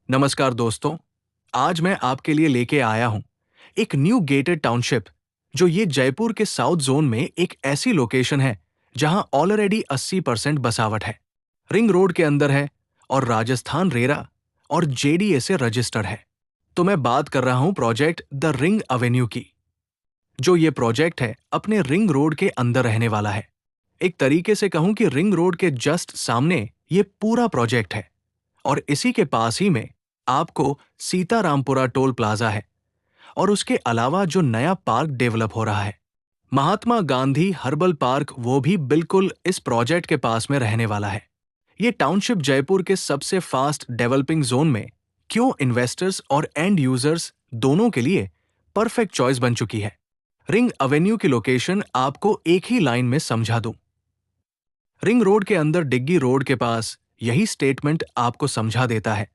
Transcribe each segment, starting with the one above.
नमस्कार दोस्तों, आज मैं आपके लिए लेके आया हूं एक न्यू गेटेड टाउनशिप जो ये जयपुर के साउथ जोन में एक ऐसी लोकेशन है जहां ऑलरेडी 80% बसावट है, रिंग रोड के अंदर है और राजस्थान रेरा और जेडीए से रजिस्टर्ड है। तो मैं बात कर रहा हूं प्रोजेक्ट द रिंग एवेन्यू की। जो ये प्रोजेक्ट है अपने रिंग रोड के अंदर रहने वाला है। एक तरीके से कहूं कि रिंग रोड के जस्ट सामने ये पूरा प्रोजेक्ट है और इसी के पास ही में आपको सीतारामपुरा टोल प्लाजा है और उसके अलावा जो नया पार्क डेवलप हो रहा है महात्मा गांधी हर्बल पार्क, वो भी बिल्कुल इस प्रोजेक्ट के पास में रहने वाला है। ये टाउनशिप जयपुर के सबसे फास्ट डेवलपिंग जोन में क्यों इन्वेस्टर्स और एंड यूजर्स दोनों के लिए परफेक्ट चॉइस बन चुकी है। रिंग एवेन्यू की लोकेशन आपको एक ही लाइन में समझा दूं। रिंग रोड के अंदर डिग्गी रोड के पास यही स्टेटमेंट आपको समझा देता है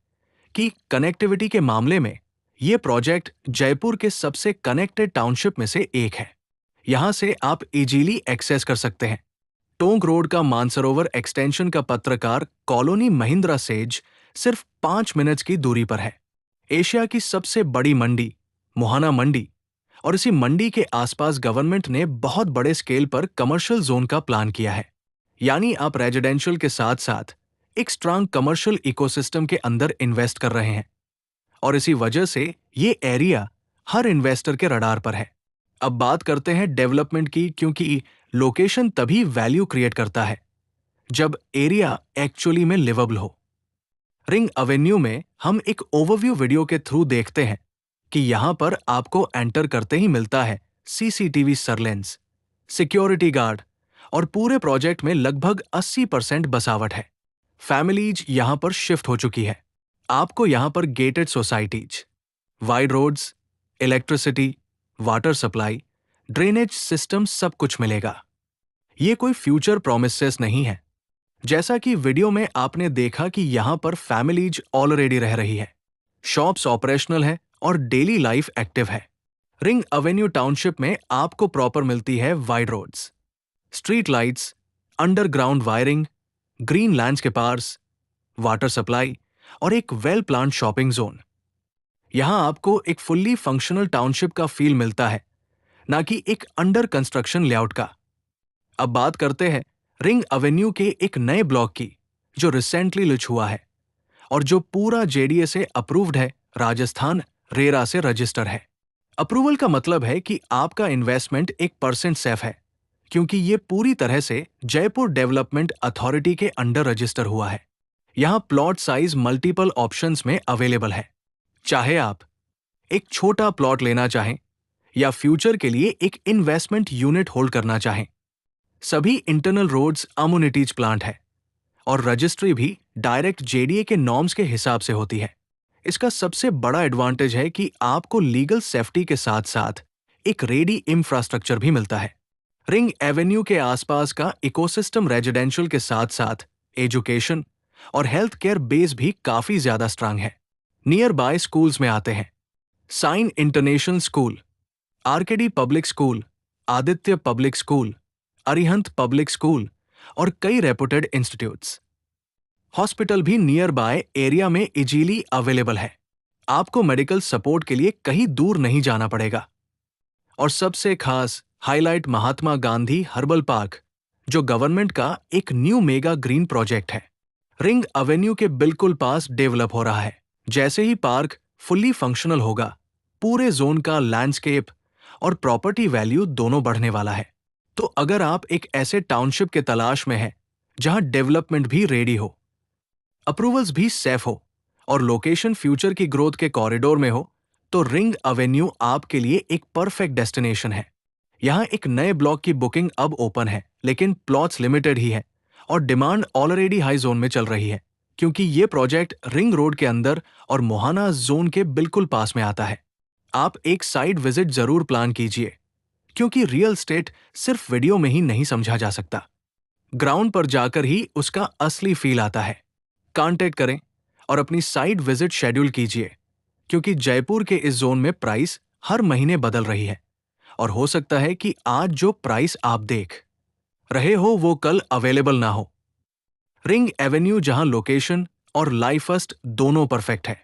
कि कनेक्टिविटी के मामले में यह प्रोजेक्ट जयपुर के सबसे कनेक्टेड टाउनशिप में से एक है। यहां से आप इजीली एक्सेस कर सकते हैं। टोंक रोड का मानसरोवर एक्सटेंशन का पत्रकार कॉलोनी महिंद्रा सेज सिर्फ 5 मिनट्स की दूरी पर है। एशिया की सबसे बड़ी मंडी मोहाना मंडी, और इसी मंडी के आसपास गवर्नमेंट ने बहुत बड़े स्केल पर कमर्शियल जोन का प्लान किया है। यानी आप रेजिडेंशियल के साथ साथ एक स्ट्रांग कमर्शियल इकोसिस्टम के अंदर इन्वेस्ट कर रहे हैं और इसी वजह से ये एरिया हर इन्वेस्टर के रडार पर है। अब बात करते हैं डेवलपमेंट की, क्योंकि लोकेशन तभी वैल्यू क्रिएट करता है जब एरिया एक्चुअली में लिवेबल हो। रिंग एवेन्यू में हम एक ओवरव्यू वीडियो के थ्रू देखते हैं कि यहां पर आपको एंटर करते ही मिलता है सीसीटीवी सर्वेलेंस, सिक्योरिटी गार्ड और पूरे प्रोजेक्ट में लगभग 80% बसावट है। फैमिलीज यहां पर शिफ्ट हो चुकी है। आपको यहां पर gated societies, wide roads, electricity, water supply, drainage system सब कुछ मिलेगा। ये कोई फ्यूचर प्रोमिसेस नहीं है। जैसा कि वीडियो में आपने देखा कि यहां पर फैमिलीज ऑलरेडी रह रही है, शॉप्स ऑपरेशनल है और डेली लाइफ एक्टिव है। रिंग एवेन्यू टाउनशिप में आपको प्रॉपर मिलती है wide roads, street lights, underground wiring, green landscapers, water supply और एक वेल प्लान शॉपिंग जोन। यहां आपको एक फुल्ली फंक्शनल टाउनशिप का फील मिलता है, ना कि एक अंडर कंस्ट्रक्शन लेआउट का। अब बात करते हैं रिंग एवेन्यू के एक नए ब्लॉक की जो रिसेंटली लॉन्च हुआ है और जो पूरा जेडीए से अप्रूव्ड है, राजस्थान रेरा से रजिस्टर है। अप्रूवल का मतलब है कि आपका इन्वेस्टमेंट 1% सेफ है, क्योंकि ये पूरी तरह से जयपुर डेवलपमेंट अथॉरिटी के अंडर रजिस्टर हुआ है। यहां प्लॉट साइज मल्टीपल ऑप्शंस में अवेलेबल है। चाहे आप एक छोटा प्लॉट लेना चाहें या फ्यूचर के लिए एक इन्वेस्टमेंट यूनिट होल्ड करना चाहें, सभी इंटरनल रोड्स अम्यूनिटीज प्लांट है और रजिस्ट्री भी डायरेक्ट जेडीए के नॉर्म्स के हिसाब से होती है। इसका सबसे बड़ा एडवांटेज है कि आपको लीगल सेफ्टी के साथ साथ एक रेडी इंफ्रास्ट्रक्चर भी मिलता है। रिंग एवेन्यू के आसपास का इकोसिस्टम रेजिडेंशियल के साथ साथ एजुकेशन और हेल्थ केयर बेस भी काफी ज्यादा स्ट्रांग है। नियर बाय स्कूल्स में आते हैं sign international school, RKD public school, Aditya public school, Arihant public school और कई रेपुटेड इंस्टीट्यूट्स। हॉस्पिटल भी नियर बाय एरिया में इजीली अवेलेबल है। आपको मेडिकल सपोर्ट के लिए कहीं दूर नहीं जाना पड़ेगा। और सबसे खास highlight Mahatma Gandhi herbal park, जो गवर्नमेंट का एक न्यू मेगा ग्रीन प्रोजेक्ट है, रिंग एवेन्यू के बिल्कुल पास डेवलप हो रहा है। जैसे ही पार्क फुल्ली फंक्शनल होगा, पूरे जोन का लैंडस्केप और प्रॉपर्टी वैल्यू दोनों बढ़ने वाला है। तो अगर आप एक ऐसे टाउनशिप के तलाश में हैं जहां डेवलपमेंट भी रेडी हो, अप्रूवल्स भी सेफ हो और लोकेशन फ्यूचर की ग्रोथ के कॉरिडोर में हो, तो रिंग एवेन्यू आपके लिए एक परफेक्ट डेस्टिनेशन है। यहां एक नए ब्लॉक की बुकिंग अब ओपन है, लेकिन प्लॉट्स लिमिटेड ही है और डिमांड ऑलरेडी हाई जोन में चल रही है, क्योंकि ये प्रोजेक्ट रिंग रोड के अंदर और मोहाना जोन के बिल्कुल पास में आता है। आप एक साइड विजिट जरूर प्लान कीजिए, क्योंकि रियल एस्टेट सिर्फ वीडियो में ही नहीं समझा जा सकता, ग्राउंड पर जाकर ही उसका असली फील आता है। कांटेक्ट करें और अपनी साइट विजिट शेड्यूल कीजिए, क्योंकि जयपुर के इस जोन में प्राइस हर महीने बदल रही है और हो सकता है कि आज जो प्राइस आप देख रहे हो वो कल अवेलेबल ना हो। रिंग एवेन्यू, जहां लोकेशन और लाइफ फर्स्ट दोनों परफेक्ट है।